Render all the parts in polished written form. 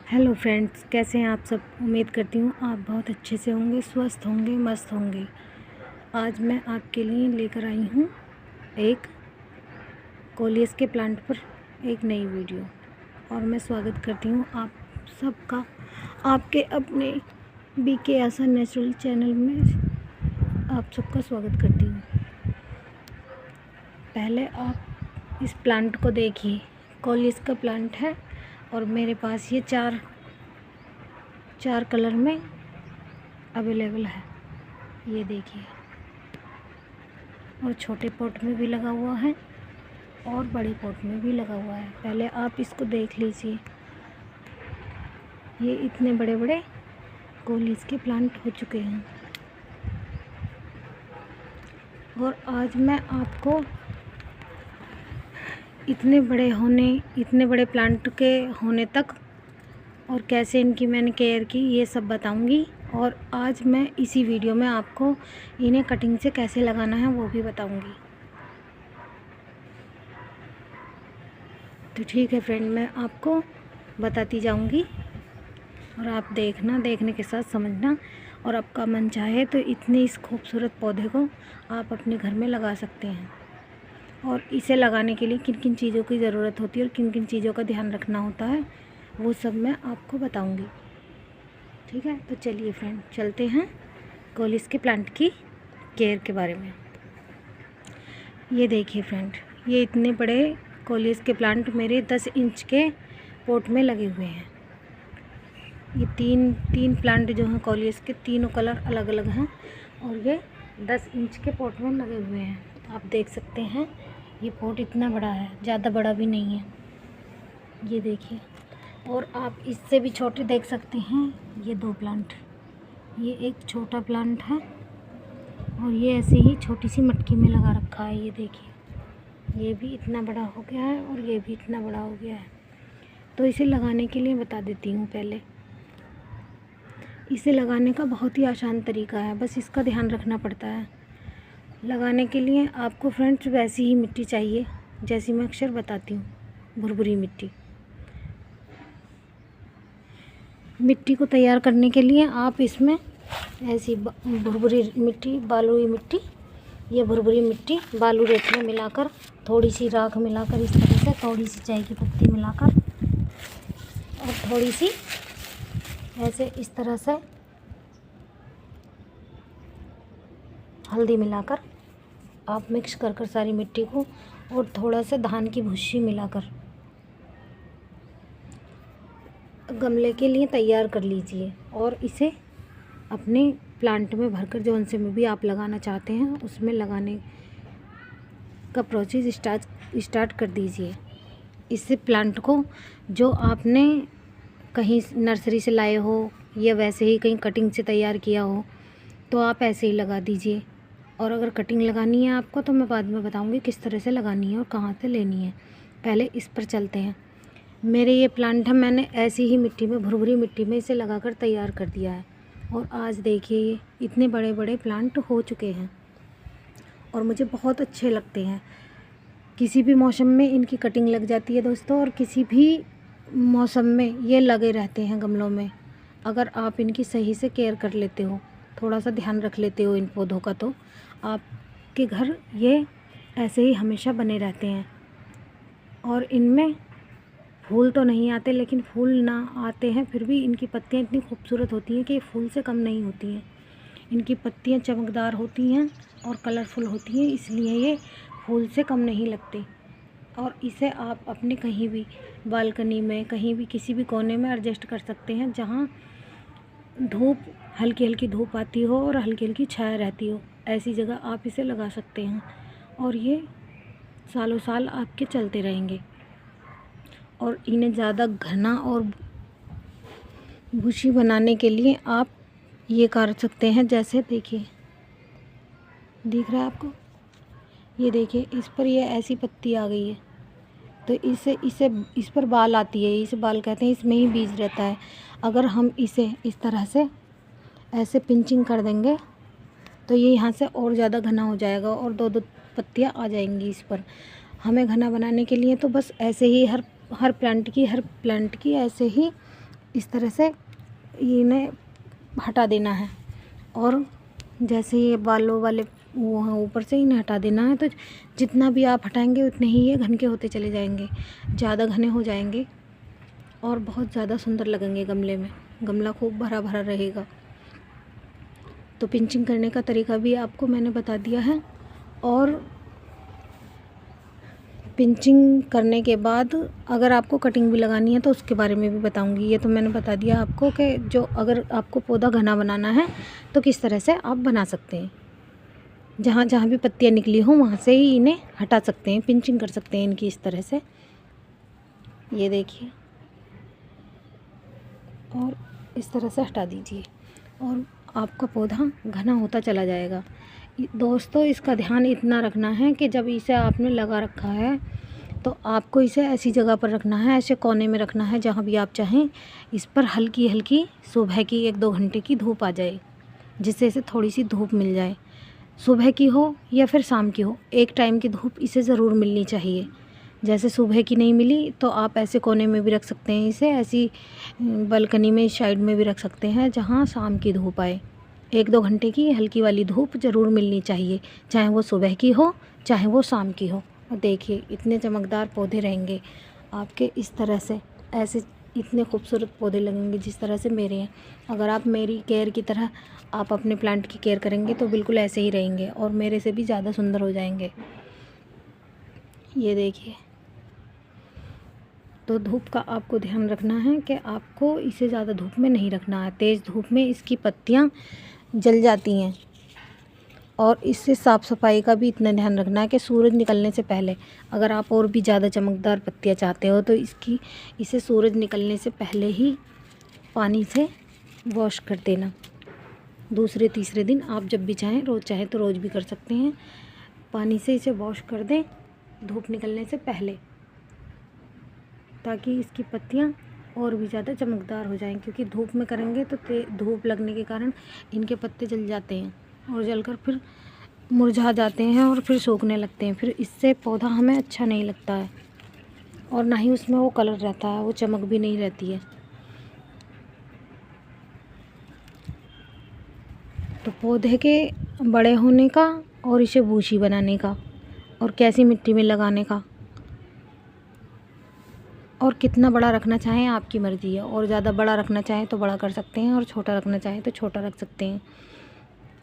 Hello friends, कैसे हैं आप सब। उम्मीद करती हूँ आप बहुत अच्छे से होंगे, स्वस्थ होंगे, मस्त होंगे। आज मैं आपके लिए लेकर आई हूँ एक कोलियस के प्लांट पर एक नई वीडियो। और मैं स्वागत करती हूँ आप सबका आपके अपने बीके आशा नेचुरल चैनल में। आप सबका स्वागत करती हूँ। पहले आप इस प्लांट को देखिए। कोलियस का प्लांट है और मेरे पास ये चार कलर में अवेलेबल है। ये देखिए, और छोटे पॉट में भी लगा हुआ है और बड़े पॉट में भी लगा हुआ है। पहले आप इसको देख लीजिए। ये इतने बड़े बड़े कोलियस के प्लांट हो चुके हैं। और आज मैं आपको इतने बड़े प्लांट के होने तक और कैसे इनकी मैंने केयर की, ये सब बताऊंगी। और आज मैं इसी वीडियो में आपको इन्हें कटिंग से कैसे लगाना है वो भी बताऊंगी। तो ठीक है फ्रेंड, मैं आपको बताती जाऊंगी और आप देखने के साथ समझना। और आपका मन चाहे तो इतने इस खूबसूरत पौधे को आप अपने घर में लगा सकते हैं। और इसे लगाने के लिए किन किन चीज़ों की ज़रूरत होती है और किन किन चीज़ों का ध्यान रखना होता है वो सब मैं आपको बताऊंगी। ठीक है, तो चलिए फ्रेंड, चलते हैं कोलियस के प्लांट की केयर के बारे में। ये देखिए फ्रेंड, ये इतने बड़े कोलियस के प्लांट मेरे 10 इंच के पॉट में लगे हुए हैं। ये तीन प्लांट जो हैं कोलियस के, तीनों कलर अलग अलग हैं और ये 10 इंच के पॉट में लगे हुए हैं। आप देख सकते हैं ये पॉट इतना बड़ा है, ज़्यादा बड़ा भी नहीं है। ये देखिए, और आप इससे भी छोटे देख सकते हैं। ये 2 प्लांट, ये एक छोटा प्लांट है और ये ऐसे ही छोटी सी मटकी में लगा रखा है। ये देखिए, ये भी इतना बड़ा हो गया है और ये भी इतना बड़ा हो गया है। तो इसे लगाने के लिए बता देती हूँ। पहले इसे लगाने का बहुत ही आसान तरीका है, बस इसका ध्यान रखना पड़ता है। लगाने के लिए आपको फ्रेंड्स वैसी ही मिट्टी चाहिए जैसी मैं अक्सर बताती हूँ, भुरभुरी मिट्टी। मिट्टी को तैयार करने के लिए आप इसमें ऐसी भुरभुरी मिट्टी, बालुई मिट्टी, ये भुरभुरी मिट्टी बालू रेत में मिलाकर, थोड़ी सी राख मिलाकर, इस तरह से थोड़ी सी चाय की पत्ती मिलाकर और थोड़ी सी ऐसे इस तरह से हल्दी मिलाकर आप मिक्स कर सारी मिट्टी को, और थोड़ा सा धान की भूसी मिलाकर गमले के लिए तैयार कर लीजिए। और इसे अपने प्लांट में भरकर, जौन से में भी आप लगाना चाहते हैं उसमें लगाने का प्रोसेस स्टार्ट कर दीजिए। इससे प्लांट को जो आपने कहीं नर्सरी से लाए हो या वैसे ही कहीं कटिंग से तैयार किया हो तो आप ऐसे ही लगा दीजिए। और अगर कटिंग लगानी है आपको तो मैं बाद में बताऊंगी किस तरह से लगानी है और कहाँ से लेनी है। पहले इस पर चलते हैं। मेरे ये प्लांट है, मैंने ऐसी ही मिट्टी में, भुरभुरी मिट्टी में इसे लगाकर तैयार कर दिया है। और आज देखिए ये इतने बड़े बड़े प्लांट हो चुके हैं और मुझे बहुत अच्छे लगते हैं। किसी भी मौसम में इनकी कटिंग लग जाती है दोस्तों, और किसी भी मौसम में ये लगे रहते हैं गमलों में। अगर आप इनकी सही से केयर कर लेते हो, थोड़ा सा ध्यान रख लेते हो इन पौधों का, तो आपके घर ये ऐसे ही हमेशा बने रहते हैं। और इनमें फूल तो नहीं आते, लेकिन फूल ना आते हैं फिर भी इनकी पत्तियां इतनी खूबसूरत होती हैं कि फूल से कम नहीं होती हैं। इनकी पत्तियां चमकदार होती हैं और कलरफुल होती हैं, इसलिए ये फूल से कम नहीं लगते। और इसे आप अपने कहीं भी बालकनी में, कहीं भी किसी भी कोने में एडजस्ट कर सकते हैं जहाँ धूप, हल्की हल्की धूप आती हो और हल्की हल्की छाया रहती हो, ऐसी जगह आप इसे लगा सकते हैं। और ये सालों साल आपके चलते रहेंगे। और इन्हें ज़्यादा घना और भूसी बनाने के लिए आप ये कर सकते हैं। जैसे देखिए, दिख रहा है आपको, ये देखिए इस पर ये ऐसी पत्ती आ गई है तो इस पर बाल आती है, इसे बाल कहते हैं, इसमें ही बीज रहता है। अगर हम इसे इस तरह से ऐसे पिंचिंग कर देंगे तो ये यहाँ से और ज़्यादा घना हो जाएगा और 2-2 पत्तियाँ आ जाएंगी इस पर। हमें घना बनाने के लिए तो बस ऐसे ही हर प्लांट की ऐसे ही इस तरह से इन्हें हटा देना है। और जैसे ये बालों वाले वो हैं ऊपर से इन्हें हटा देना है। तो जितना भी आप हटाएंगे उतने ही ये घन के होते चले जाएंगे, ज़्यादा घने हो जाएंगे और बहुत ज़्यादा सुंदर लगेंगे गमले में। गमला खूब भरा भरा रहेगा। तो पिंचिंग करने का तरीका भी आपको मैंने बता दिया है। और पिंचिंग करने के बाद अगर आपको कटिंग भी लगानी है तो उसके बारे में भी बताऊंगी। ये तो मैंने बता दिया आपको कि जो अगर आपको पौधा घना बनाना है तो किस तरह से आप बना सकते हैं। जहाँ जहाँ भी पत्तियाँ निकली हों वहाँ से ही इन्हें हटा सकते हैं, पिंचिंग कर सकते हैं इनकी इस तरह से। ये देखिए, और इस तरह से हटा दीजिए और आपका पौधा घना होता चला जाएगा। दोस्तों, इसका ध्यान इतना रखना है कि जब इसे आपने लगा रखा है तो आपको इसे ऐसी जगह पर रखना है, ऐसे कोने में रखना है जहाँ भी आप चाहें। इस पर हल्की हल्की सुबह की 1-2 घंटे की धूप आ जाए, जिससे इसे थोड़ी सी धूप मिल जाए। सुबह की हो या फिर शाम की हो, एक टाइम की धूप इसे ज़रूर मिलनी चाहिए। जैसे सुबह की नहीं मिली तो आप ऐसे कोने में भी रख सकते हैं, इसे ऐसी बालकनी में साइड में भी रख सकते हैं जहाँ शाम की धूप आए। 1-2 घंटे की हल्की वाली धूप ज़रूर मिलनी चाहिए, चाहे वो सुबह की हो चाहे वो शाम की हो। और देखिए इतने चमकदार पौधे रहेंगे आपके इस तरह से, ऐसे इतने खूबसूरत पौधे लगेंगे जिस तरह से मेरे हैं। अगर आप मेरी केयर की तरह आप अपने प्लांट की केयर करेंगे तो बिल्कुल ऐसे ही रहेंगे और मेरे से भी ज़्यादा सुंदर हो जाएंगे। ये देखिए, तो धूप का आपको ध्यान रखना है कि आपको इसे ज़्यादा धूप में नहीं रखना है। तेज़ धूप में इसकी पत्तियाँ जल जाती हैं। और इससे साफ़ सफाई का भी इतना ध्यान रखना है कि सूरज निकलने से पहले, अगर आप और भी ज़्यादा चमकदार पत्तियाँ चाहते हो तो इसे सूरज निकलने से पहले ही पानी से वॉश कर देना। दूसरे तीसरे दिन आप जब भी चाहें, रोज़ चाहें तो रोज़ भी कर सकते हैं, पानी से इसे वॉश कर दें धूप निकलने से पहले, ताकि इसकी पत्तियाँ और भी ज़्यादा चमकदार हो जाएं। क्योंकि धूप में करेंगे तो धूप लगने के कारण इनके पत्ते जल जाते हैं और जलकर फिर मुरझा जाते हैं और फिर सूखने लगते हैं। फिर इससे पौधा हमें अच्छा नहीं लगता है और ना ही उसमें वो कलर रहता है, वो चमक भी नहीं रहती है। तो पौधे के बड़े होने का और इसे बूशी बनाने का और कैसी मिट्टी में लगाने का और कितना बड़ा रखना चाहें आपकी मर्ज़ी है। और ज़्यादा बड़ा रखना चाहें तो बड़ा कर सकते हैं और छोटा रखना चाहें तो छोटा रख सकते हैं।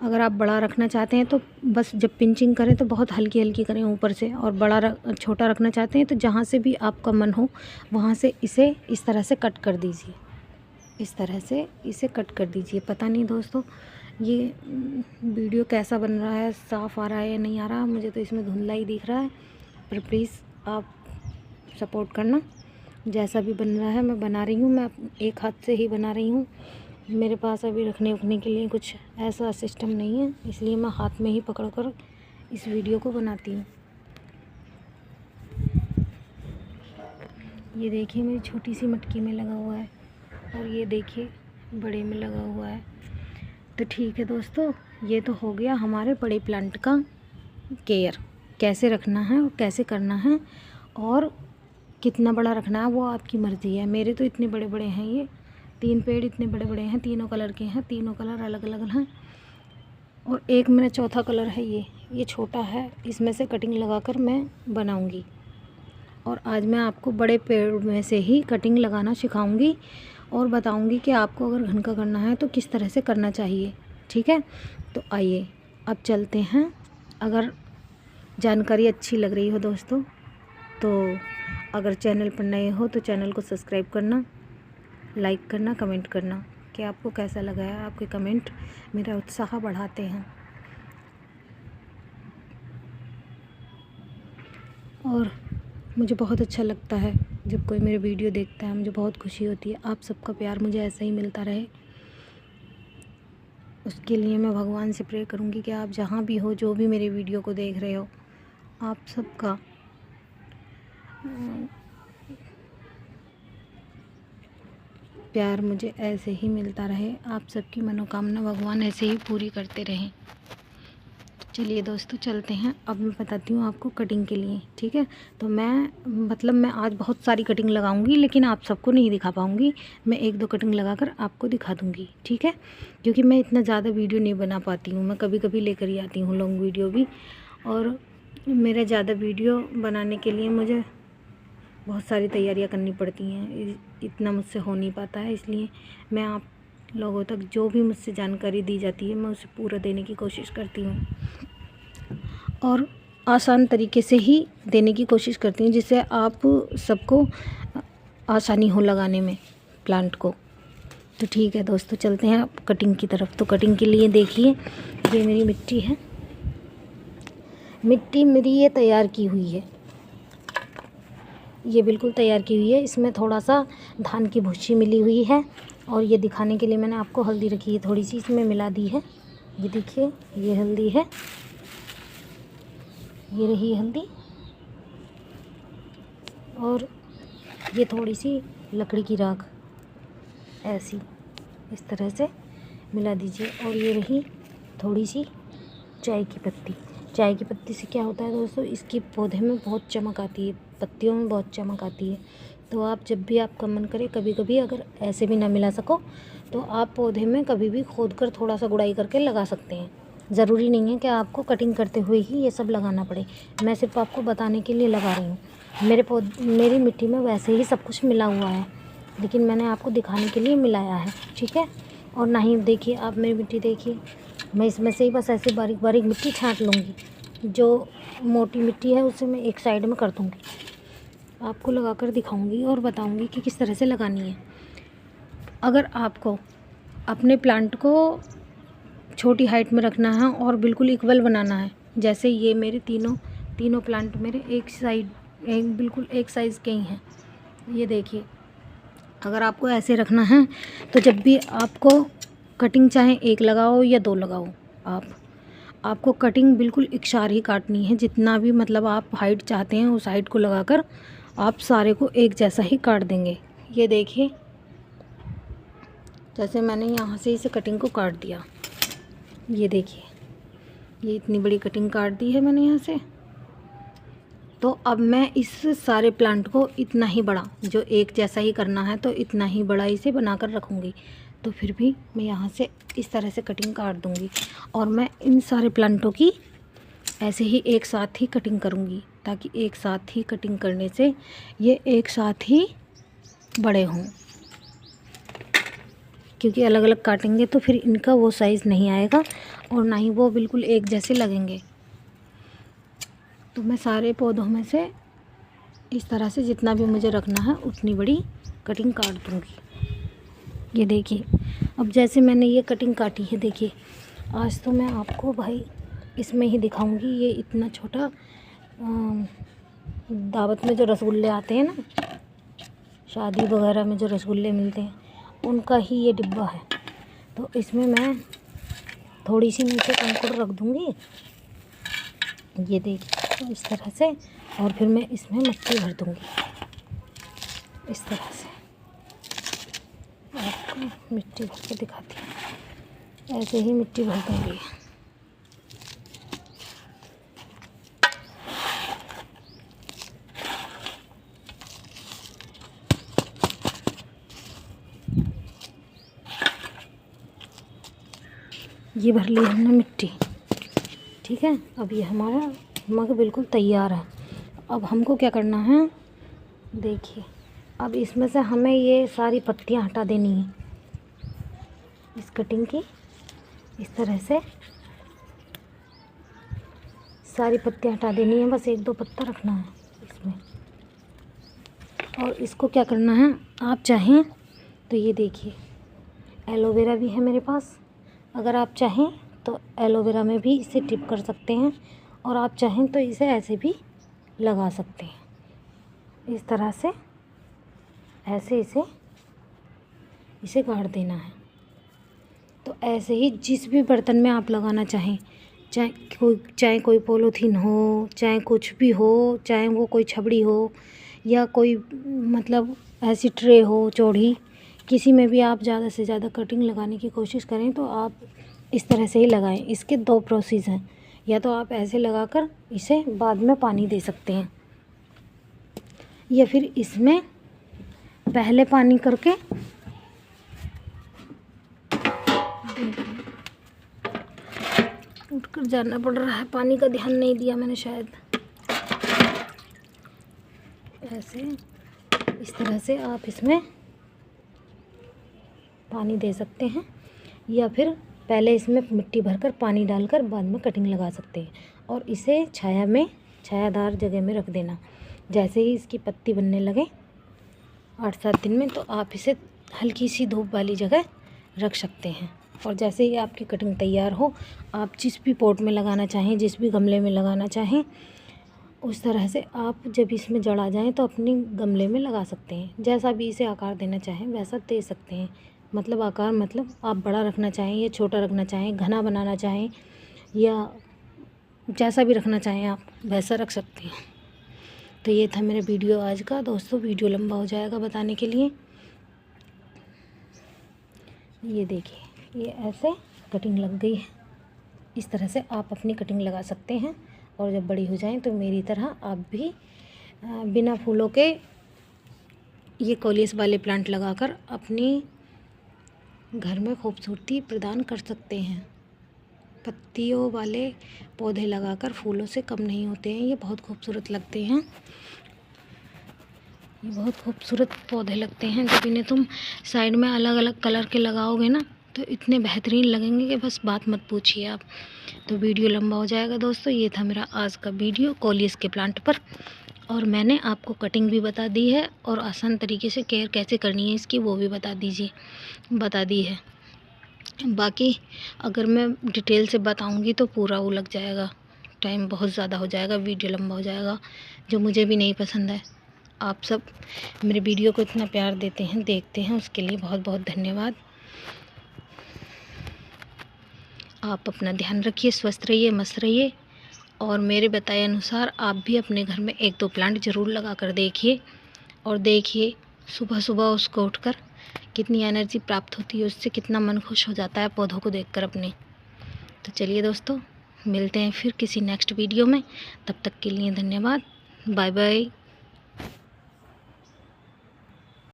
अगर आप बड़ा रखना चाहते हैं तो बस जब पिंचिंग करें तो बहुत हल्की हल्की करें ऊपर से, और छोटा रखना चाहते हैं तो जहाँ से भी आपका मन हो वहाँ से इसे इस तरह से कट कर दीजिए। इस तरह से इसे कट कर दीजिए। पता नहीं दोस्तों ये वीडियो कैसा बन रहा है, साफ़ आ रहा है या नहीं आ रहा, मुझे तो इसमें धुंधला ही दिख रहा है। पर प्लीज़ आप सपोर्ट करना। जैसा भी बन रहा है मैं बना रही हूँ, मैं एक हाथ से ही बना रही हूँ। मेरे पास अभी रखने उखने के लिए कुछ ऐसा सिस्टम नहीं है, इसलिए मैं हाथ में ही पकड़कर इस वीडियो को बनाती हूँ। ये देखिए मेरी छोटी सी मटकी में लगा हुआ है और ये देखिए बड़े में लगा हुआ है। तो ठीक है दोस्तों, ये तो हो गया हमारे बड़े प्लांट का केयर, कैसे रखना है और कैसे करना है और कितना बड़ा रखना है वो आपकी मर्ज़ी है। मेरे तो इतने बड़े बड़े हैं, ये 3 पेड़ इतने बड़े बड़े हैं, तीनों कलर के हैं, तीनों कलर अलग अलग हैं। और एक मेरा चौथा कलर है, ये छोटा है, इसमें से कटिंग लगाकर मैं बनाऊंगी। और आज मैं आपको बड़े पेड़ में से ही कटिंग लगाना सिखाऊंगी और बताऊंगी कि आपको अगर घन का करना है तो किस तरह से करना चाहिए। ठीक है, तो आइए अब चलते हैं। अगर जानकारी अच्छी लग रही हो दोस्तों तो अगर चैनल पर नए हो तो चैनल को सब्सक्राइब करना, लाइक करना, कमेंट करना कि आपको कैसा लगा है। आपके कमेंट मेरा उत्साह बढ़ाते हैं और मुझे बहुत अच्छा लगता है जब कोई मेरे वीडियो देखता है, मुझे बहुत खुशी होती है। आप सबका प्यार मुझे ऐसा ही मिलता रहे, उसके लिए मैं भगवान से प्रे करूँगी कि आप जहाँ भी हो, जो भी मेरे वीडियो को देख रहे हो, आप सबका प्यार मुझे ऐसे ही मिलता रहे, आप सबकी मनोकामना भगवान ऐसे ही पूरी करते रहें। चलिए दोस्तों चलते हैं। अब मैं बताती हूँ आपको कटिंग के लिए, ठीक है। तो मैं आज बहुत सारी कटिंग लगाऊंगी, लेकिन आप सबको नहीं दिखा पाऊंगी। मैं एक दो कटिंग लगाकर आपको दिखा दूंगी, ठीक है। क्योंकि मैं इतना ज़्यादा वीडियो नहीं बना पाती हूँ, मैं कभी कभी लेकर ही आती हूँ लॉन्ग वीडियो भी, और मेरा ज़्यादा वीडियो बनाने के लिए मुझे बहुत सारी तैयारियाँ करनी पड़ती हैं, इतना मुझसे हो नहीं पाता है। इसलिए मैं आप लोगों तक जो भी मुझसे जानकारी दी जाती है मैं उसे पूरा देने की कोशिश करती हूँ, और आसान तरीके से ही देने की कोशिश करती हूँ, जिससे आप सबको आसानी हो लगाने में प्लांट को। तो ठीक है दोस्तों, चलते हैं अब कटिंग की तरफ। तो कटिंग के लिए देखिए, ये मेरी मिट्टी है, मिट्टी मेरी ये तैयार की हुई है, ये बिल्कुल तैयार की हुई है। इसमें थोड़ा सा धान की भूसी मिली हुई है, और ये दिखाने के लिए मैंने आपको हल्दी रखी है, थोड़ी सी इसमें मिला दी है। ये देखिए, ये हल्दी है, ये रही हल्दी, और ये थोड़ी सी लकड़ी की राख ऐसी इस तरह से मिला दीजिए। और ये रही थोड़ी सी चाय की पत्ती। चाय की पत्ती से क्या होता है दोस्तों, इसकी पौधे में बहुत चमक आती है, पत्तियों में बहुत चमक आती है। तो आप जब भी आपका मन करे, कभी कभी अगर ऐसे भी ना मिला सको, तो आप पौधे में कभी भी खोद कर थोड़ा सा गुड़ाई करके लगा सकते हैं। ज़रूरी नहीं है कि आपको कटिंग करते हुए ही ये सब लगाना पड़े, मैं सिर्फ आपको बताने के लिए लगा रही हूँ। मेरी मिट्टी में वैसे ही सब कुछ मिला हुआ है, लेकिन मैंने आपको दिखाने के लिए मिलाया है, ठीक है। और ना ही देखिए, आप मेरी मिट्टी देखिए, मैं इसमें से ही बस ऐसे बारीक बारीक मिट्टी छांट लूँगी, जो मोटी मिट्टी है उसे मैं एक साइड में कर दूँगी, आपको लगाकर दिखाऊँगी और बताऊँगी कि किस तरह से लगानी है। अगर आपको अपने प्लांट को छोटी हाइट में रखना है और बिल्कुल इक्वल बनाना है, जैसे ये मेरे तीनों प्लांट मेरे बिल्कुल एक साइज़ के ही हैं, ये देखिए। अगर आपको ऐसे रखना है तो जब भी आपको कटिंग चाहे एक लगाओ या दो लगाओ, आपको कटिंग बिल्कुल इकसार ही काटनी है। जितना भी मतलब आप हाइट चाहते हैं उस हाइट को लगाकर आप सारे को एक जैसा ही काट देंगे। ये देखिए, जैसे मैंने यहाँ से इसे कटिंग को काट दिया, ये देखिए, ये इतनी बड़ी कटिंग काट दी है मैंने यहाँ से। तो अब मैं इस सारे प्लांट को इतना ही बड़ा, जो एक जैसा ही करना है, तो इतना ही बड़ा इसे बनाकर रखूँगी। तो फिर भी मैं यहाँ से इस तरह से कटिंग काट दूँगी, और मैं इन सारे प्लांटों की ऐसे ही एक साथ ही कटिंग करूँगी, ताकि एक साथ ही कटिंग करने से ये एक साथ ही बड़े हों। क्योंकि अलग अलग काटेंगे तो फिर इनका वो साइज़ नहीं आएगा, और ना ही वो बिल्कुल एक जैसे लगेंगे। तो मैं सारे पौधों में से इस तरह से जितना भी मुझे रखना है उतनी बड़ी कटिंग काट दूँगी। ये देखिए, अब जैसे मैंने ये कटिंग काटी है, देखिए आज तो मैं आपको भाई इसमें ही दिखाऊंगी। ये इतना छोटा दावत में जो रसगुल्ले आते हैं ना, शादी वगैरह में जो रसगुल्ले मिलते हैं, उनका ही ये डिब्बा है। तो इसमें मैं थोड़ी सी नीचे कंकुड़ रख दूँगी, ये देखिए, तो इस तरह से। और फिर मैं इसमें मिट्टी भर दूँगी इस तरह से। आपको मिट्टी भर के दिखाती हूँ, ऐसे ही मिट्टी भर दूँगी। ये भर ली हमने मिट्टी, ठीक है। अब ये हमारा मग बिल्कुल तैयार है। अब हमको क्या करना है, देखिए, अब इसमें से हमें ये सारी पत्तियां हटा देनी है, इस कटिंग की इस तरह से सारी पत्तियां हटा देनी है। बस एक दो पत्ता रखना है इसमें। और इसको क्या करना है, आप चाहें तो ये देखिए, एलोवेरा भी है मेरे पास, अगर आप चाहें तो एलोवेरा में भी इसे डिप कर सकते हैं, और आप चाहें तो इसे ऐसे भी लगा सकते हैं। इस तरह से ऐसे इसे गाड़ देना है। तो ऐसे ही जिस भी बर्तन में आप लगाना चाहें, चाहे कोई पॉलीथीन हो, चाहे कुछ भी हो, चाहे वो कोई छबड़ी हो या कोई मतलब ऐसी ट्रे हो चौड़ी, किसी में भी आप ज़्यादा से ज़्यादा कटिंग लगाने की कोशिश करें तो आप इस तरह से ही लगाएं। इसके दो प्रोसेस हैं, या तो आप ऐसे लगाकर इसे बाद में पानी दे सकते हैं, या फिर इसमें पहले पानी करके उठकर जाना पड़ रहा है, पानी का ध्यान नहीं दिया मैंने शायद। ऐसे इस तरह से आप इसमें पानी दे सकते हैं, या फिर पहले इसमें मिट्टी भरकर पानी डालकर बाद में कटिंग लगा सकते हैं। और इसे छाया में, छायादार जगह में रख देना। जैसे ही इसकी पत्ती बनने लगे 8-7 दिन में, तो आप इसे हल्की सी धूप वाली जगह रख सकते हैं। और जैसे ही आपकी कटिंग तैयार हो, आप जिस भी पॉट में लगाना चाहें, जिस भी गमले में लगाना चाहें, उस तरह से आप जब इसमें जड़ आ जाएँ तो अपने गमले में लगा सकते हैं। जैसा भी इसे आकार देना चाहें वैसा दे सकते हैं। मतलब आकार मतलब आप बड़ा रखना चाहें या छोटा रखना चाहें, घना बनाना चाहें, या जैसा भी रखना चाहें आप वैसा रख सकते हैं। तो ये था मेरा वीडियो आज का दोस्तों। वीडियो लंबा हो जाएगा बताने के लिए। ये देखिए, ये ऐसे कटिंग लग गई है। इस तरह से आप अपनी कटिंग लगा सकते हैं। और जब बड़ी हो जाएं तो मेरी तरह आप भी बिना फूलों के ये कोलियस वाले प्लांट लगाकर अपनी घर में खूबसूरती प्रदान कर सकते हैं। पत्तियों वाले पौधे लगाकर फूलों से कम नहीं होते हैं, ये बहुत खूबसूरत लगते हैं। ये बहुत खूबसूरत पौधे लगते हैं। जब इन्हें तुम साइड में अलग अलग कलर के लगाओगे ना, तो इतने बेहतरीन लगेंगे कि बस बात मत पूछिए आप। तो वीडियो लंबा हो जाएगा दोस्तों। ये था मेरा आज का वीडियो कोलियस के प्लांट पर, और मैंने आपको कटिंग भी बता दी है और आसान तरीके से केयर कैसे करनी है इसकी वो भी बता दी है। बाकी अगर मैं डिटेल से बताऊंगी तो पूरा वो लग जाएगा, टाइम बहुत ज़्यादा हो जाएगा, वीडियो लंबा हो जाएगा, जो मुझे भी नहीं पसंद है। आप सब मेरे वीडियो को इतना प्यार देते हैं, देखते हैं, उसके लिए बहुत बहुत धन्यवाद। आप अपना ध्यान रखिए, स्वस्थ रहिए, मस्त रहिए, और मेरे बताए अनुसार आप भी अपने घर में 1-2 प्लांट ज़रूर लगा कर देखिए। और देखिए सुबह सुबह उसको उठकर कितनी एनर्जी प्राप्त होती है, उससे कितना मन खुश हो जाता है पौधों को देखकर अपने। तो चलिए दोस्तों, मिलते हैं फिर किसी नेक्स्ट वीडियो में। तब तक के लिए धन्यवाद। Bye bye.